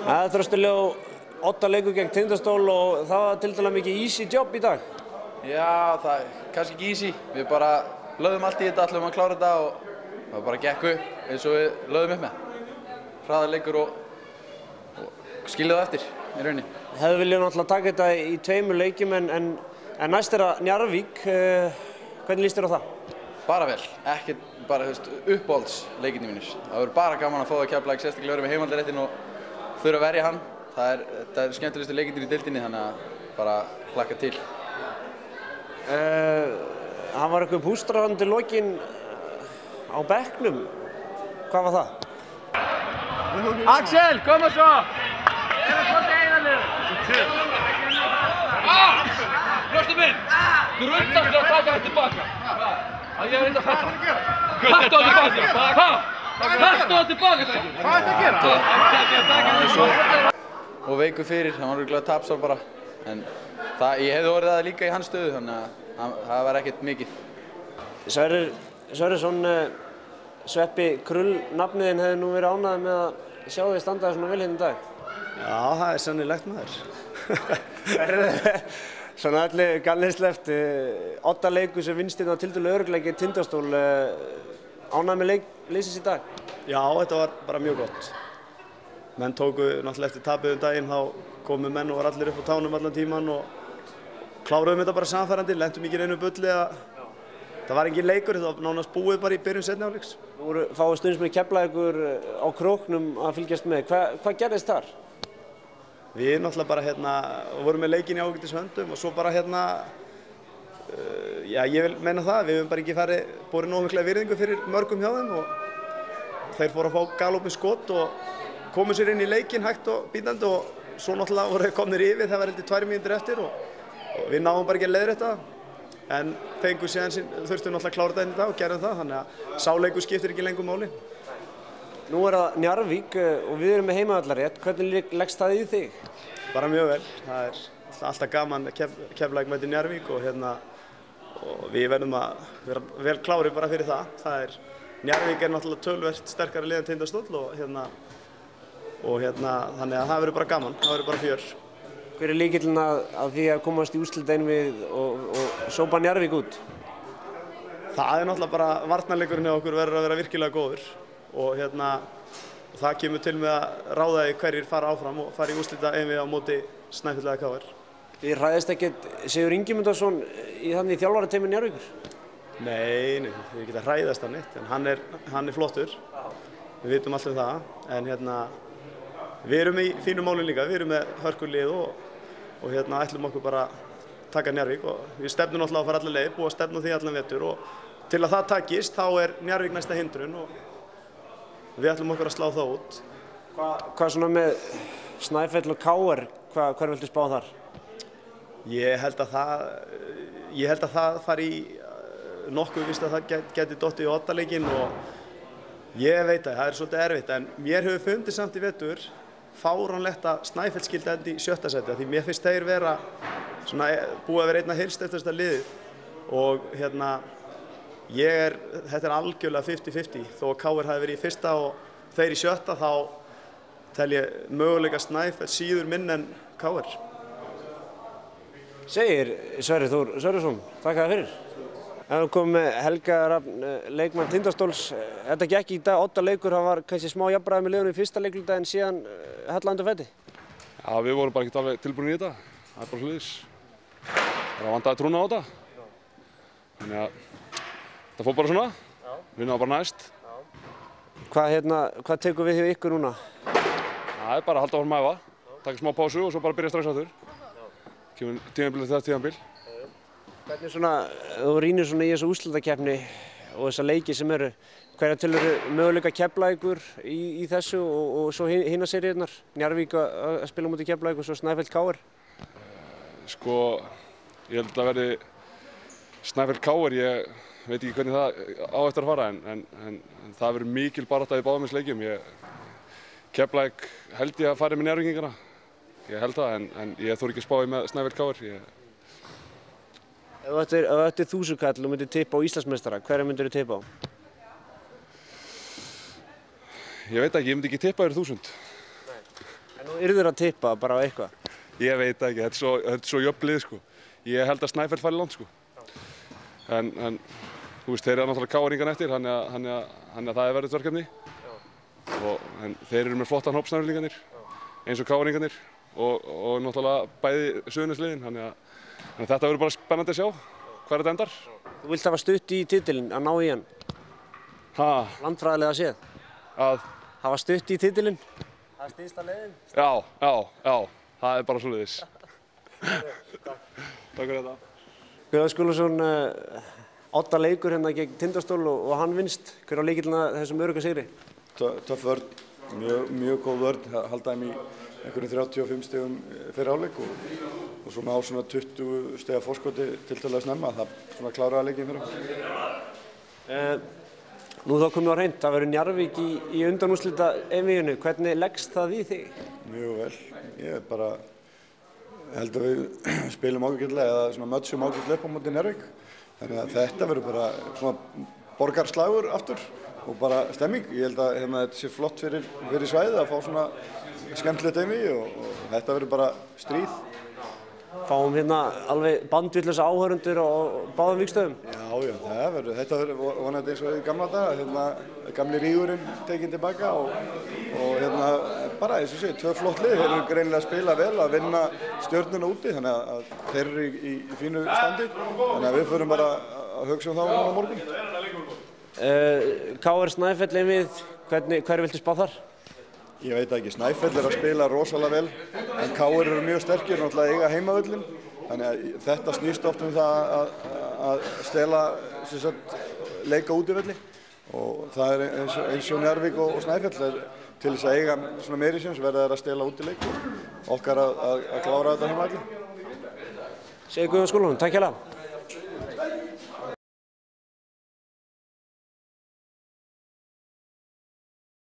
Það er Þröstur Odda leikur gegn Tindastól og það var til dæmis mikið easy job í dag. Já, það er kannski ekki easy. Við bara lögðum allt í þetta, ætlum að klára þetta og það bara gekk upp eins og við lögðum upp með. Hraðar leikur og skilja það eftir í rauninni. Hefðu viljað náttúrulega taka þetta í 2 leikjum en næst að Njarðvík. Hvernig líst þér á það? Bara vel, ekkert bara uppáhalds leikirnir mínir. Það verður bara gaman að fá að Keflavík sérstaklega verið með heimaldaréttinn og þurfa að verja hann. Þetta er skemmtilegustu leikirnir í deildinni, þannig að bara hlakka til. Hann var eitthvað pústrandi lokin á bekknum. Hvað var það? Axel, koma svo! Ég er að eiginlega. Blöstu minn! Þú rundast að taka það tilbaka. Ég er að fætta. Taktu það tilbaka! Taktu það tilbaka! Hvað er þetta að gera? Og veikur fyrir, hann var örugglega tapsár bara. En ég hefði orðið það líka í hans stöðu, þannig að það var ekkert mikið. Sverrisson, Sveppi Krull, nafniðinn hefði nú verið ánægður með að sjá þig standa svona vel hérna í dag. Já, það er sannilegt maður. Svona allir gallislegt, Odda leikur sem vinst hérna á tiltölu örugglega gegn Tindastól. Ánægður með liðsins í dag? Já, þetta var bara mjög gott. Menn tóku náttúrulega eftir tapið daginn, þá komu menn og var allir upp á tánum allan tíman og kláruðum þetta bara samfærandi, lentum ekki í einu bulli að það var engin leikur, þetta var nánast búið bara í byrjun seinni hálfleiks. Nú voru fáið stuðningsmenn Keflavíkur á króknum að fylgjast með. Hvað gerðist þar? Við náttúrulega bara vorum með leikinn í ágætis höndum og svo bara já, ég vil meina það, við höfum bara ekki borið nógu mikla virðingu fyrir mörgum hjá þeim og þeir fóru að fá galopin skot og komu sér inn í leikinn hægt og bítandi og svo náttúrulega voru þeir komnir yfir, það var heldur 2 mínútur eftir og við náðum bara ekki að leiðrétta það en fengum síðan þurftum náttúrulega að klára þetta inn í dag og gerðum það, þannig að sá leikur skiptir ekki lengur máli. Nú er það Njarðvík og við erum með heimavallarrétt. Hvernig leggst það í þig? Bara mjög vel. Það er alltaf gaman Keflavík mætir Njarðvík og við verðum að vera vel klárir bara fyrir það. Njarðvík er náttúrulega töluvert sterkara lið en Tindastóll og þannig að það verður bara gaman, það verður bara fjör. Hver er lykillinn að því að komast í úrslitakeppni við og sópa Njarðvík út? Það er náttúrulega bara varnarleikurinn hjá okkur verður að vera virkilega góður og það kemur til með að ráða því hverjir fara áfram og fara í úrslitakeppni á móti Snæfell eða KR. Þið hræðist ekkert Sigurður Ingimundarson í þjálfarateymi Njarðvíkur? Nei, við getum hræðast hann neitt, en hann er flottur. Við vitum alltaf það, en við erum í fínum málum líka, við erum með hörkulið og ætlum okkur bara að taka Njarðvík og við stefnum náttúrulega að fara allar leið, búið að stefna því allan vetur og til að það takist þá er Njarðvík næsta hindrun og við ætlum okkur að slá það út. Hvað svona með Snæfell og KR, hver viltu spá þar? Ég held að það fari í nokkuð víst að það geti dottið í Odda-leikinn og ég veit að það er svolítið erfitt en mér hefur fundið samt í vetur fáránlegt að Snæfell skildi enda í 7. sæti því mér finnst þeir vera búið að vera einna heilsteyptasta liðið og þetta er algjörlega 50-50 þó að KR hafi verið í 1. og þeir í 7. þá tel ég möguleika Snæfell síður minn en KR. Segir Sverrir Þór Sverrisson, takk fyrir. Við komum með Helga Rafn, leikmann Tindastóls. Þetta gekk í dag, Odda leikur, það var kannski smá jafnræði með liðunum í fyrsta leikluta en síðan hella undir fæti. Já, við vorum bara ekkert alveg tilbúin í þetta. Það er bara svoleiðis. Það var vandaði trúna á þetta. Þannig að það fór bara svona. Vinna bara næst. Hvað tekur við hjá ykkur núna? Það er bara að halda áfram að æfa, taka smá pásu og svo bara byrja strax aftur. Kemur tímabil eftir tímabil. Hvernig þú rýnir í þessu úrslitakeppni og þessa leiki sem eru, hverja telurðu möguleika Keflavíkur í þessu og svo hinar seríurnar? Njarðvík að spila á móti Keflavík og svo Snæfell KR? Ég held að verði Snæfell KR, ég veit ekki hvernig það á eftir að fara en það verður mikil barátta í báðum þessum leikjum. Keflavík held ég að fari með Njarðvíkingana, ég held það en ég þori ekki að spá í með Snæfell KR. Ef þú ættir 1000 kall og myndir tippa á Íslandsmeistara, hverja myndir þú tippa á? Ég veit ekki, ég myndi ekki tippa yfir 1000. Nei. En Eru þeir að tippa bara á eitthvað? Ég veit það ekki, þetta er svo jöfn lið sko. Ég held að Snæfell fari langt sko. En þú veist, þeir eru náttúrulega KR-ingan eftir, þannig að það er verið verkefni. En þeir eru með flottan hóp Snæfellingarnir, eins og KR-ingarnir og náttúrulega bæði Suðurnesliðin, þannig að þetta verður bara spennandi að sjá hvað þetta endar. Þú vilt hafa stutt í titilinn að ná í hann? Landfræðilega séð? Að? Hafa stutt í titilinn? Það er stysta leiðin? Já, það er bara svoleiðis. Takk fyrir þetta. Guðjón Skúlason, 8 leikur hérna gegn Tindastól og hann vinst. Hver á lykillinn að þessum örugga sigri? Töff vörn, mjög góð vörn, halda þeim í einhverjum 35 stigum fyrir hálfleik og svona á svona 20 stiga forskoti tiltölulega snemma. Það svona kláraði leikinn fyrir. Nú þá komum við á hreint, það verður Njarðvík í undanúrslita einvíginu. Hvernig leggst það í þig? Mjög vel. Ég bara held að við spilum ágætlega eða svona mötsum ágætlega upp á móti Njarðvík. Þannig að þetta verður bara svona borgarslagur aftur og bara stemming. Ég held að þetta sé flott fyrir svæðið að fá svona skemmtilegt einvígi og þetta verður bara stríð. Fáum hérna alveg bandvillausa áhorfendur á báðum vígstöðum? Já, þetta verður vonandi eins og í gamla daga, gamli rígurinn tekinn tilbaka og bara eins og sé, 2 flott lið, þeir eru greinilega að spila vel, að vinna Stjörnuna úti, þannig að þeir eru í fínu standi, þannig að við förum bara að hugsa þá á morgun. KR Snæfell einvígið, hverju viltu spá þar? Ég veit ekki, Snæfell er að spila rosalega vel, en KR eru mjög sterkir, náttúrulega eiga heimavöllin, þannig að þetta snýst oft það að stela, leika útivelli og það er eins og Njarðvík og Snæfell til þess að eiga svona meiri séns verða þeir að stela útileik og okkar að klára þetta heimavelli. Segir Guðjón Skúlason, takk hérlega.